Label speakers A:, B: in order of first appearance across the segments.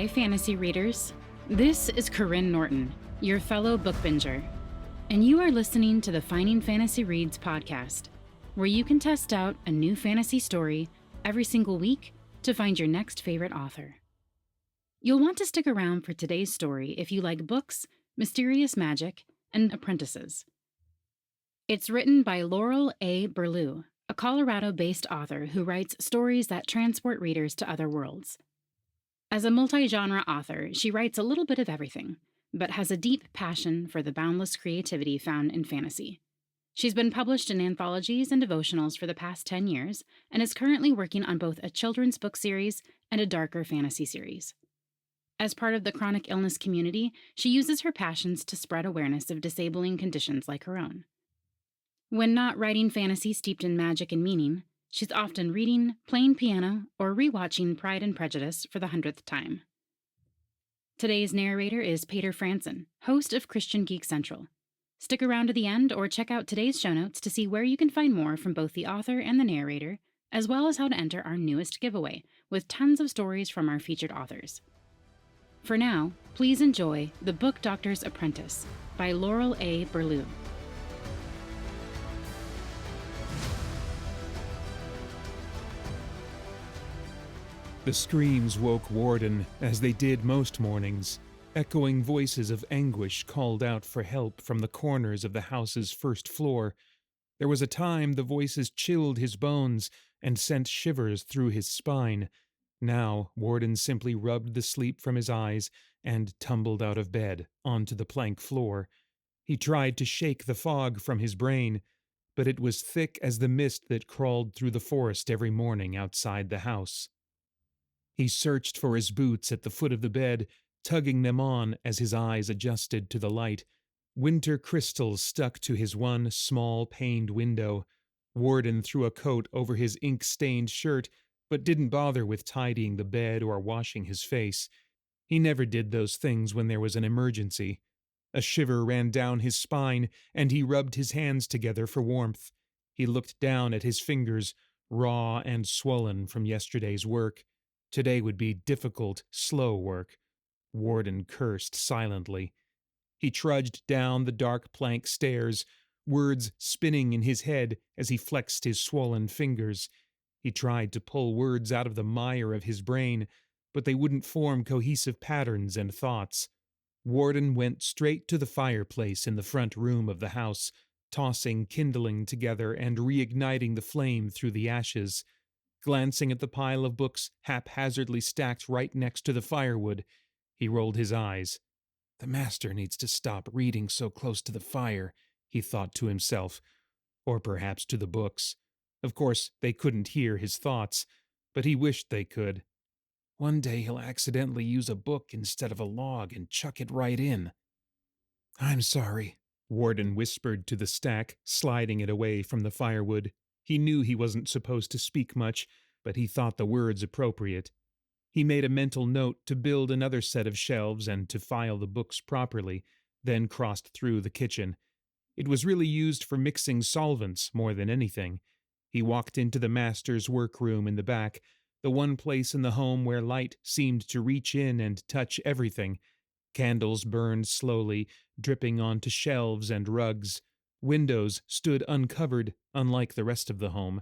A: Hi, fantasy readers. This is Corinne Norton, your fellow book binger, and you are listening to the Finding Fantasy Reads podcast, where you can test out a new fantasy story every single week to find your next favorite author. You'll want to stick around for today's story if you like books, mysterious magic, and apprentices. It's written by Laurel A. Burlew, a Colorado-based author who writes stories that transport readers to other worlds. As a multi-genre author, she writes a little bit of everything, but has a deep passion for the boundless creativity found in fantasy. She's been published in anthologies and devotionals for the past 10 years, and is currently working on both a children's book series and a darker fantasy series. As part of the chronic illness community, she uses her passions to spread awareness of disabling conditions like her own. When not writing fantasy steeped in magic and meaning, she's often reading, playing piano, or rewatching Pride and Prejudice for the 100th time. Today's narrator is Paeter Frandsen, host of Christian Geek Central. Stick around to the end or check out today's show notes to see where you can find more from both the author and the narrator, as well as how to enter our newest giveaway, with tons of stories from our featured authors. For now, please enjoy The Book Doctor's Apprentice by Laurel A. Burlew.
B: The screams woke Warden, as they did most mornings. Echoing voices of anguish called out for help from the corners of the house's first floor. There was a time the voices chilled his bones and sent shivers through his spine. Now Warden simply rubbed the sleep from his eyes and tumbled out of bed onto the plank floor. He tried to shake the fog from his brain, but it was thick as the mist that crawled through the forest every morning outside the house. He searched for his boots at the foot of the bed, tugging them on as his eyes adjusted to the light. Winter crystals stuck to his one small paned window. Warden threw a coat over his ink-stained shirt, but didn't bother with tidying the bed or washing his face. He never did those things when there was an emergency. A shiver ran down his spine, and he rubbed his hands together for warmth. He looked down at his fingers, raw and swollen from yesterday's work. Today would be difficult, slow work. Warden cursed silently. He trudged down the dark plank stairs, words spinning in his head as he flexed his swollen fingers. He tried to pull words out of the mire of his brain, but they wouldn't form cohesive patterns and thoughts. Warden went straight to the fireplace in the front room of the house, tossing kindling together and reigniting the flame through the ashes. Glancing at the pile of books haphazardly stacked right next to the firewood, he rolled his eyes. The master needs to stop reading so close to the fire, he thought to himself, or perhaps to the books. Of course, they couldn't hear his thoughts, but he wished they could. One day he'll accidentally use a book instead of a log and chuck it right in. I'm sorry, Warden whispered to the stack, sliding it away from the firewood. He knew he wasn't supposed to speak much, but he thought the words appropriate. He made a mental note to build another set of shelves and to file the books properly, then crossed through the kitchen. It was really used for mixing solvents more than anything. He walked into the master's workroom in the back, the one place in the home where light seemed to reach in and touch everything. Candles burned slowly, dripping onto shelves and rugs. Windows stood uncovered, unlike the rest of the home.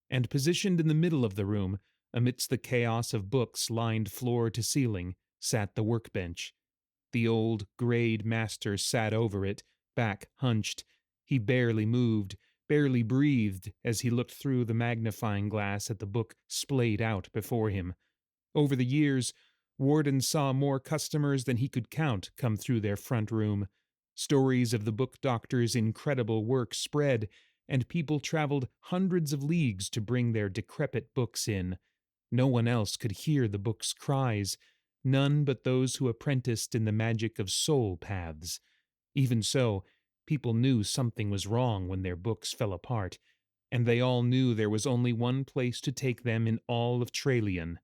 B: And positioned in the middle of the room, amidst the chaos of books lined floor to ceiling, sat the workbench. The old, grayed master sat over it, back hunched. He barely moved, barely breathed as he looked through the magnifying glass at the book splayed out before him. Over the years, Warden saw more customers than he could count come through their front room. Stories of the book doctor's incredible work spread, and people traveled hundreds of leagues to bring their decrepit books in. No one else could hear the book's cries, none but those who apprenticed in the magic of soul paths. Even so, people knew something was wrong when their books fell apart, and they all knew there was only one place to take them in all of Tralian.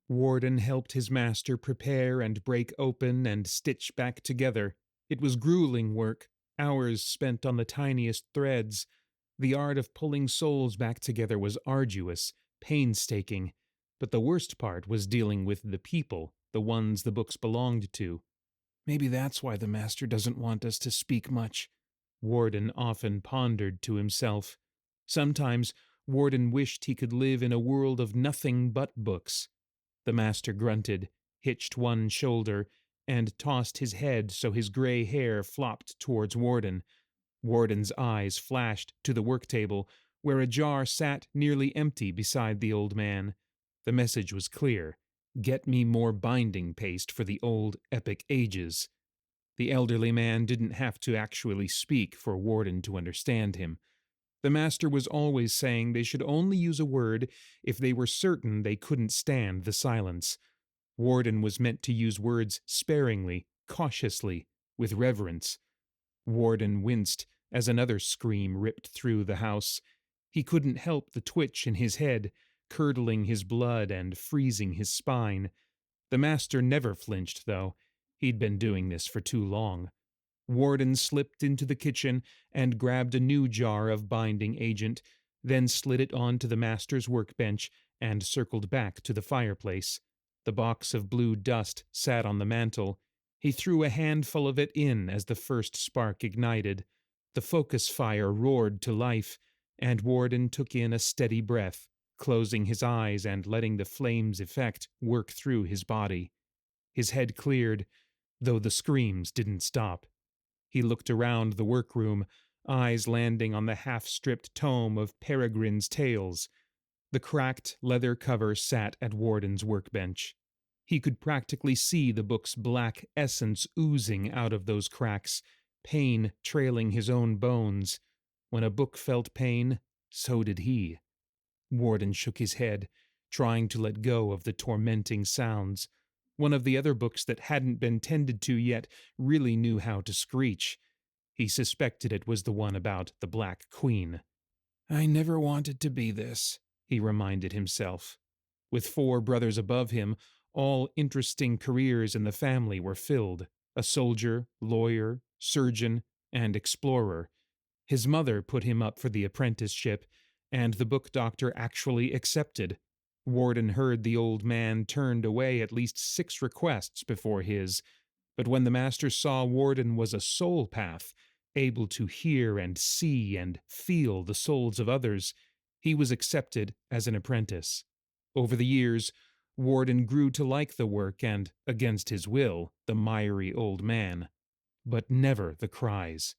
B: Warden helped his master prepare and break open and stitch back together. It was grueling work, hours spent on the tiniest threads. The art of pulling souls back together was arduous, painstaking, but the worst part was dealing with the people the ones the books belonged to. Maybe that's why the master doesn't want us to speak much, Warden often pondered to himself. Sometimes Warden wished he could live in a world of nothing but books. The master grunted, hitched one shoulder, and tossed his head so his gray hair flopped towards Warden. Warden's eyes flashed to the work table, where a jar sat nearly empty beside the old man. The message was clear: get me more binding paste for the old epic ages. The elderly man didn't have to actually speak for Warden to understand him. The master was always saying they should only use a word if they were certain they couldn't stand the silence. Warden was meant to use words sparingly, cautiously, with reverence. Warden winced as another scream ripped through the house. He couldn't help the twitch in his head, curdling his blood and freezing his spine. The master never flinched, though. He'd been doing this for too long. Warden slipped into the kitchen and grabbed a new jar of binding agent, then slid it onto the master's workbench and circled back to the fireplace. The box of blue dust sat on the mantel. He threw a handful of it in as the first spark ignited. The focus fire roared to life, and Warden took in a steady breath, closing his eyes and letting the flame's effect work through his body. His head cleared, though the screams didn't stop. He looked around the workroom, eyes landing on the half-stripped tome of Peregrine's Tales. The cracked leather cover sat at Warden's workbench. He could practically see the book's black essence oozing out of those cracks, pain trailing his own bones. When a book felt pain, so did he. Warden shook his head, trying to let go of the tormenting sounds. One of the other books that hadn't been tended to yet really knew how to screech. He suspected it was the one about the Black Queen. "I never wanted to be this," he reminded himself. With 4 brothers above him, all interesting careers in the family were filled: a soldier, lawyer, surgeon, and explorer. His mother put him up for the apprenticeship, and the book doctor actually accepted. Warden heard the old man turned away at least 6 requests before his, but when the master saw Warden was a soul path, able to hear and see and feel the souls of others, he was accepted as an apprentice. Over the years, Warden grew to like the work and, against his will, the miry old man. But never the cries.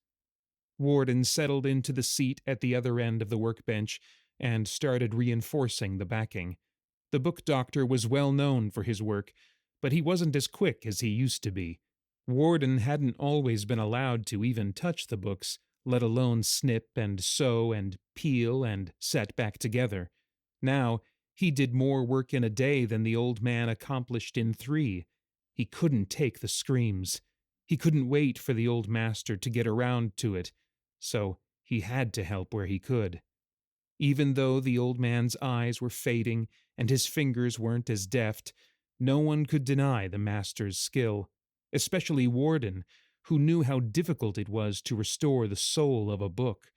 B: Warden settled into the seat at the other end of the workbench and started reinforcing the backing. The book doctor was well known for his work, but he wasn't as quick as he used to be. Warden hadn't always been allowed to even touch the books, let alone snip and sew and peel and set back together. Now, he did more work in a day than the old man accomplished in 3. He couldn't take the screams. He couldn't wait for the old master to get around to it, so he had to help where he could. Even though the old man's eyes were fading and his fingers weren't as deft, no one could deny the master's skill, especially Warden, who knew how difficult it was to restore the soul of a book.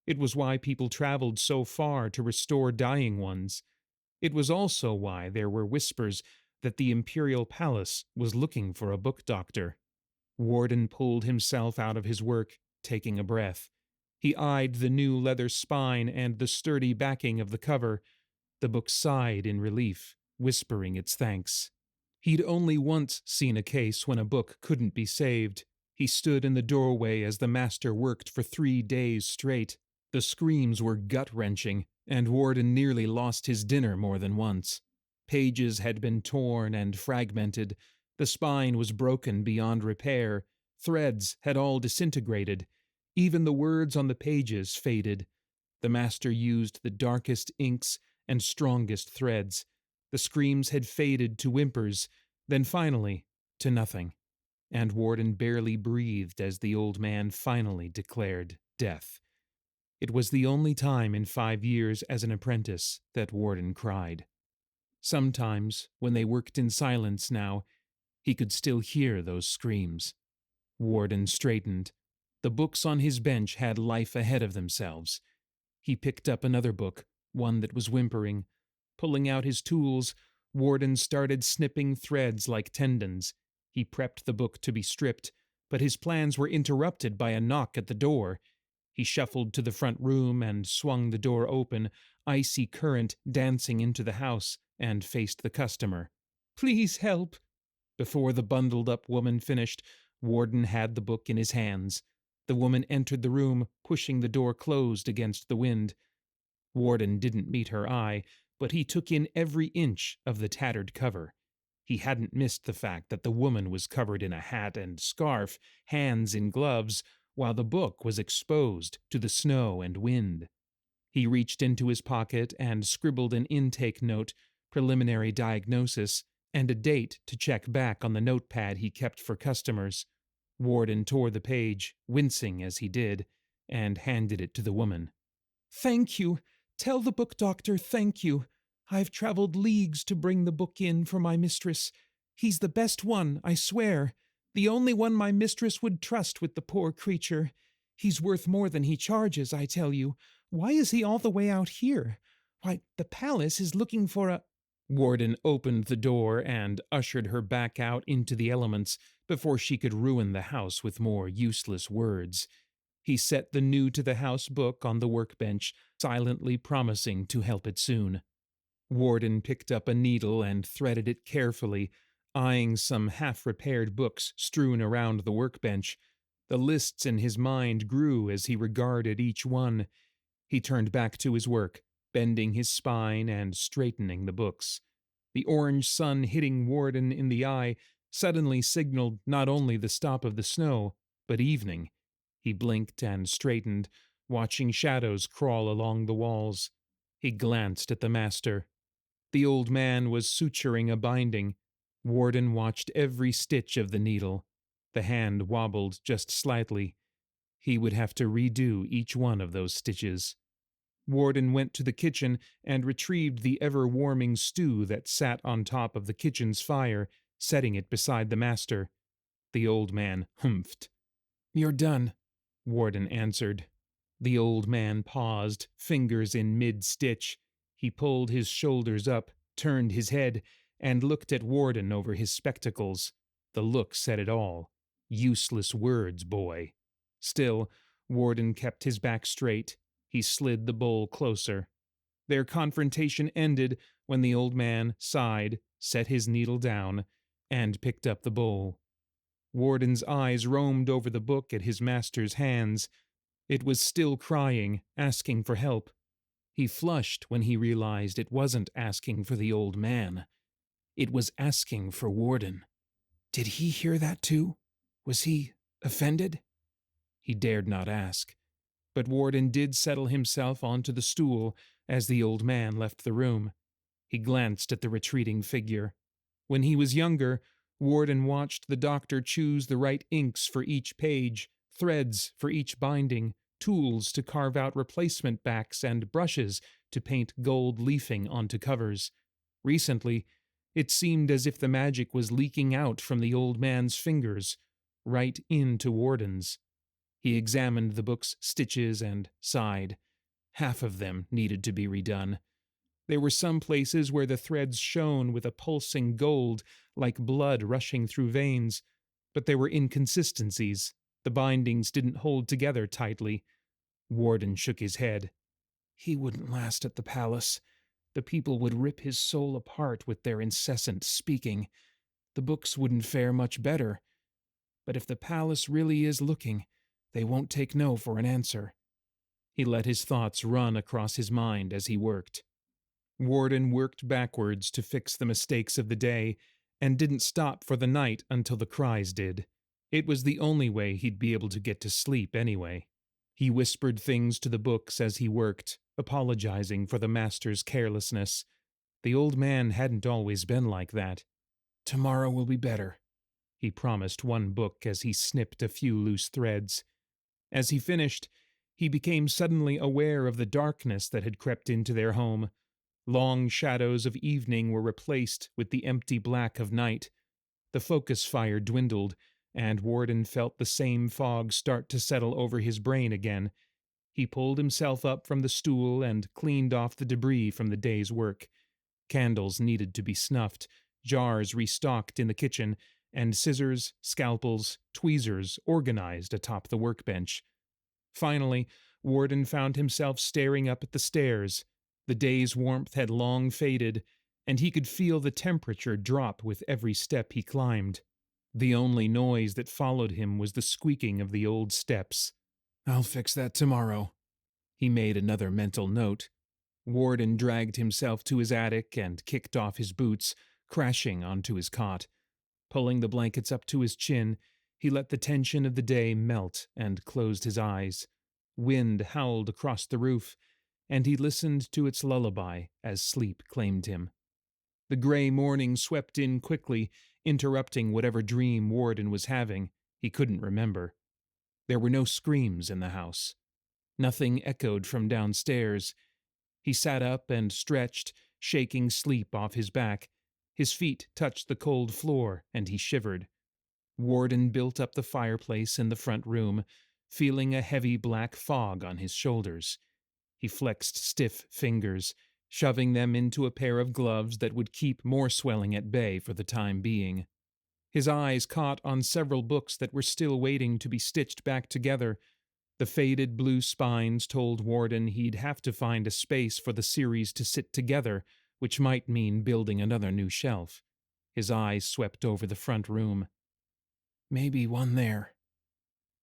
B: It was why people traveled so far to restore dying ones. It was also why there were whispers that the imperial palace was looking for a book doctor. Warden pulled himself out of his work, taking a breath. He eyed the new leather spine and the sturdy backing of the cover. The book sighed in relief, whispering its thanks. He'd only once seen a case when a book couldn't be saved. He stood in the doorway as the master worked for 3 days straight. The screams were gut-wrenching, and Warden nearly lost his dinner more than once. Pages had been torn and fragmented. The spine was broken beyond repair. Threads had all disintegrated. Even the words on the pages faded. The master used the darkest inks and strongest threads. The screams had faded to whimpers, then finally to nothing. And Warden barely breathed as the old man finally declared death. It was the only time in 5 years as an apprentice that Warden cried. Sometimes, when they worked in silence now, he could still hear those screams. Warden straightened. The books on his bench had life ahead of themselves. He picked up another book, one that was whimpering. Pulling out his tools, Warden started snipping threads like tendons. He prepped the book to be stripped, but his plans were interrupted by a knock at the door. He shuffled to the front room and swung the door open, icy current dancing into the house, and faced the customer. "Please help." Before the bundled-up woman finished, Warden had the book in his hands. The woman entered the room, pushing the door closed against the wind. Warden didn't meet her eye, but he took in every inch of the tattered cover. He hadn't missed the fact that the woman was covered in a hat and scarf, hands in gloves, while the book was exposed to the snow and wind. He reached into his pocket and scribbled an intake note, preliminary diagnosis, and a date to check back on the notepad he kept for customers. Warden tore the page, wincing as he did, and handed it to the woman. "Thank you. Tell the book doctor thank you. I've traveled leagues to bring the book in for my mistress. He's the best one, I swear. The only one my mistress would trust with the poor creature. He's worth more than he charges, I tell you. Why is he all the way out here? Why, the palace is looking for a—" Warden opened the door and ushered her back out into the elements before she could ruin the house with more useless words. He set the new-to-the-house book on the workbench, silently promising to help it soon. Warden picked up a needle and threaded it carefully, eyeing some half-repaired books strewn around the workbench. The lists in his mind grew as he regarded each one. He turned back to his work, bending his spine and straightening the books. The orange sun hitting Warden in the eye suddenly signaled not only the stop of the snow, but evening. He blinked and straightened, watching shadows crawl along the walls. He glanced at the master. The old man was suturing a binding. Warden watched every stitch of the needle. The hand wobbled just slightly. He would have to redo each one of those stitches. Warden went to the kitchen and retrieved the ever-warming stew that sat on top of the kitchen's fire, setting it beside the master. The old man humphed. "You're done," Warden answered. The old man paused, fingers in mid-stitch. He pulled his shoulders up, turned his head, and looked at Warden over his spectacles. The look said it all. "Useless words, boy." Still, Warden kept his back straight. He slid the bowl closer. Their confrontation ended when the old man sighed, set his needle down, and picked up the bowl. Warden's eyes roamed over the book at his master's hands. It was still crying, asking for help. He flushed when he realized it wasn't asking for the old man. It was asking for Warden. Did he hear that too? Was he offended? He dared not ask. But Warden did settle himself onto the stool as the old man left the room. He glanced at the retreating figure. When he was younger, Warden watched the doctor choose the right inks for each page, threads for each binding, tools to carve out replacement backs, and brushes to paint gold leafing onto covers. Recently, it seemed as if the magic was leaking out from the old man's fingers, right into Warden's. He examined the book's stitches and sighed. Half of them needed to be redone. There were some places where the threads shone with a pulsing gold, like blood rushing through veins, but there were inconsistencies. The bindings didn't hold together tightly. Warden shook his head. He wouldn't last at the palace. The people would rip his soul apart with their incessant speaking. The books wouldn't fare much better. But if the palace really is looking, they won't take no for an answer. He let his thoughts run across his mind as he worked. Warden worked backwards to fix the mistakes of the day, and didn't stop for the night until the cries did. It was the only way he'd be able to get to sleep anyway. He whispered things to the books as he worked, apologizing for the master's carelessness. The old man hadn't always been like that. "Tomorrow will be better," he promised one book as he snipped a few loose threads. As he finished, he became suddenly aware of the darkness that had crept into their home. Long shadows of evening were replaced with the empty black of night. The focus fire dwindled, and Warden felt the same fog start to settle over his brain again. He pulled himself up from the stool and cleaned off the debris from the day's work. Candles needed to be snuffed, jars restocked in the kitchen, and scissors, scalpels, tweezers organized atop the workbench. Finally, Warden found himself staring up at the stairs. The day's warmth had long faded, and he could feel the temperature drop with every step he climbed. The only noise that followed him was the squeaking of the old steps. "I'll fix that tomorrow." He made another mental note. Warden dragged himself to his attic and kicked off his boots, crashing onto his cot. Pulling the blankets up to his chin, he let the tension of the day melt and closed his eyes. Wind howled across the roof, and he listened to its lullaby as sleep claimed him. The gray morning swept in quickly, interrupting whatever dream Warden was having. He couldn't remember. There were no screams in the house. Nothing echoed from downstairs. He sat up and stretched, shaking sleep off his back. His feet touched the cold floor, and he shivered. Warden built up the fireplace in the front room, feeling a heavy black fog on his shoulders. He flexed stiff fingers, shoving them into a pair of gloves that would keep more swelling at bay for the time being. His eyes caught on several books that were still waiting to be stitched back together. The faded blue spines told Warden he'd have to find a space for the series to sit together, which might mean building another new shelf. His eyes swept over the front room. "Maybe one there,"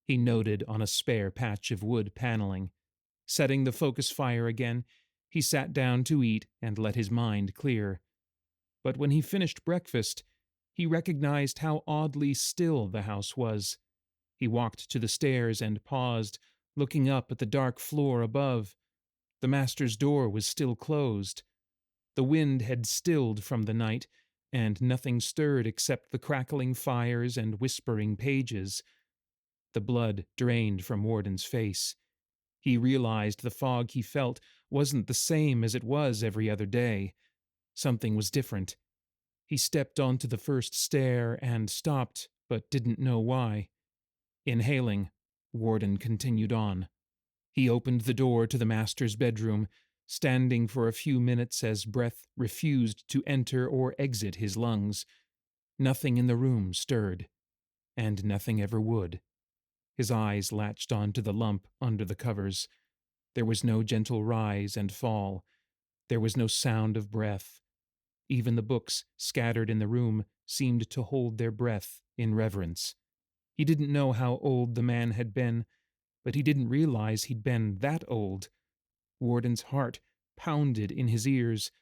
B: he noted on a spare patch of wood paneling. Setting the focus fire again, he sat down to eat and let his mind clear. But when he finished breakfast, he recognized how oddly still the house was. He walked to the stairs and paused, looking up at the dark floor above. The master's door was still closed. The wind had stilled from the night, and nothing stirred except the crackling fires and whispering pages. The blood drained from Warden's face. He realized the fog he felt wasn't the same as it was every other day. Something was different. He stepped onto the first stair and stopped, but didn't know why. Inhaling, Warden continued on. He opened the door to the master's bedroom, standing for a few minutes as breath refused to enter or exit his lungs. Nothing in the room stirred, and nothing ever would. His eyes latched onto the lump under the covers. There was no gentle rise and fall. There was no sound of breath. Even the books scattered in the room seemed to hold their breath in reverence. He didn't know how old the man had been, but he didn't realize he'd been that old. Warden's heart pounded in his ears.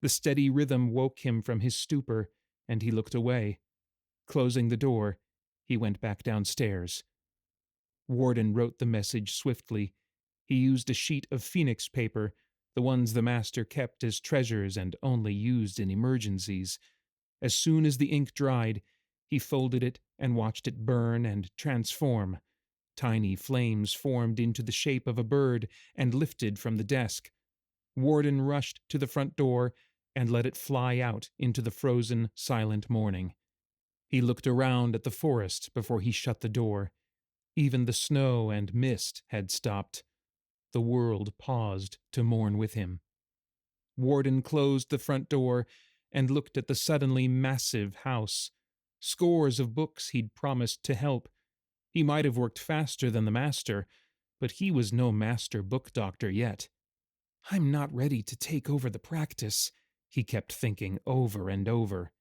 B: The steady rhythm woke him from his stupor, and he looked away. Closing the door, he went back downstairs. Warden wrote the message swiftly. He used a sheet of phoenix paper, the ones the master kept as treasures and only used in emergencies. As soon as the ink dried, he folded it and watched it burn and transform. Tiny flames formed into the shape of a bird and lifted from the desk. Warden rushed to the front door and let it fly out into the frozen, silent morning. He looked around at the forest before he shut the door. Even the snow and mist had stopped. The world paused to mourn with him. Warden closed the front door and looked at the suddenly massive house. Scores of books he'd promised to help. He might have worked faster than the master, but he was no master book doctor yet. "I'm not ready to take over the practice," he kept thinking over and over.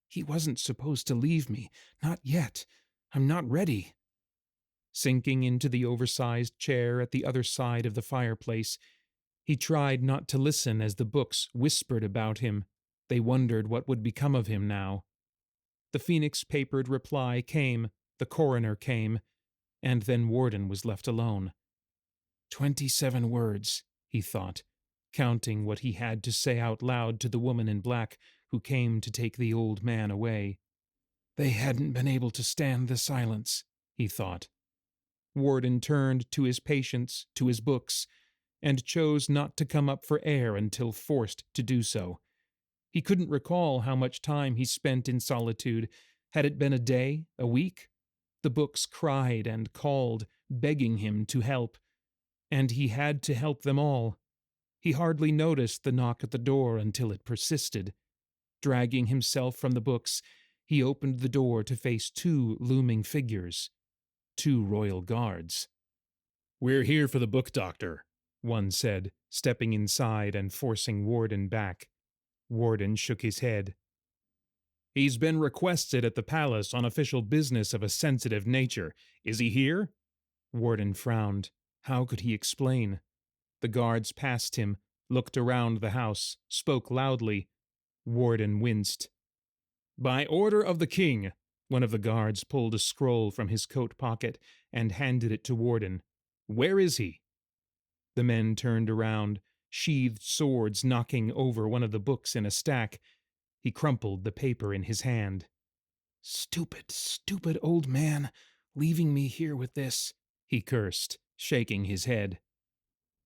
B: "He wasn't supposed to leave me, not yet. I'm not ready." Sinking into the oversized chair at the other side of the fireplace, he tried not to listen as the books whispered about him. They wondered what would become of him now. The phoenix-papered reply came, the coroner came, and then Warden was left alone. 27 words, he thought, counting what he had to say out loud to the woman in black who came to take the old man away. They hadn't been able to stand the silence, he thought. Warden turned to his patients, to his books, and chose not to come up for air until forced to do so. He couldn't recall how much time he spent in solitude. Had it been a day, a week? The books cried and called, begging him to help. And he had to help them all. He hardly noticed the knock at the door until it persisted. Dragging himself from the books, he opened the door to face two looming figures, two royal guards. "We're here for the book doctor," one said, stepping inside and forcing Warden back. Warden shook his head. "He's been requested at the palace on official business of a sensitive nature. Is he here?" Warden frowned. How could he explain? The guards passed him, looked around the house, spoke loudly. Warden winced. "By order of the king," one of the guards pulled a scroll from his coat pocket and handed it to Warden. "Where is he?" The men turned around, sheathed swords knocking over one of the books in a stack. He crumpled the paper in his hand. "Stupid, stupid old man, leaving me here with this," he cursed, shaking his head.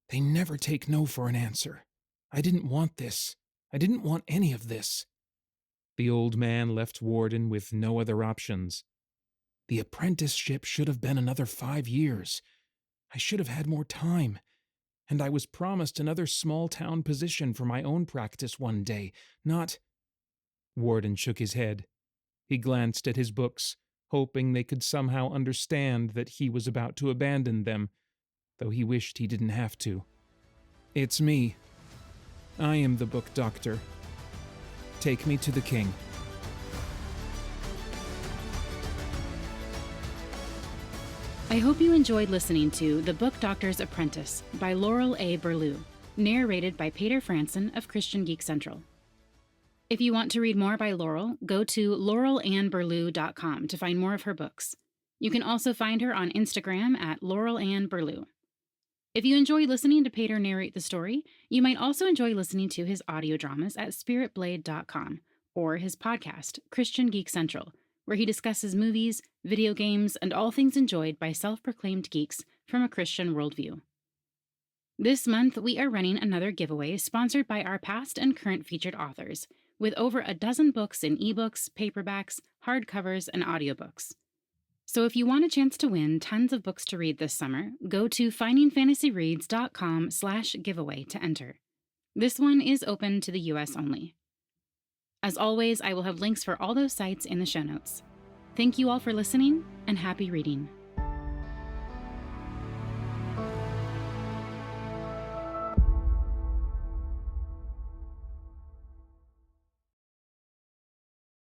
B: "They never take no for an answer. I didn't want this. I didn't want any of this." The old man left Warden with no other options. "The apprenticeship should have been another 5 years. I should have had more time. And I was promised another small-town position for my own practice one day, not—" Warden shook his head. He glanced at his books, hoping they could somehow understand that he was about to abandon them, though he wished he didn't have to. "It's me. I am the book doctor. Take me to the king."
A: I hope you enjoyed listening to The Book Doctor's Apprentice by Laurel A. Burlew, narrated by Paeter Frandsen of Christian Geek Central. If you want to read more by Laurel, go to laurelannburlew.com to find more of her books. You can also find her on Instagram at laurelannburlew. If you enjoy listening to Paeter narrate the story, you might also enjoy listening to his audio dramas at spiritblade.com or his podcast, Christian Geek Central, where he discusses movies, video games, and all things enjoyed by self-proclaimed geeks from a Christian worldview. This month, we are running another giveaway sponsored by our past and current featured authors, with over a dozen books in ebooks, paperbacks, hardcovers, and audiobooks. So if you want a chance to win tons of books to read this summer, go to findingfantasyreads.com/giveaway to enter. This one is open to the US only. As always, I will have links for all those sites in the show notes. Thank you all for listening, and happy reading.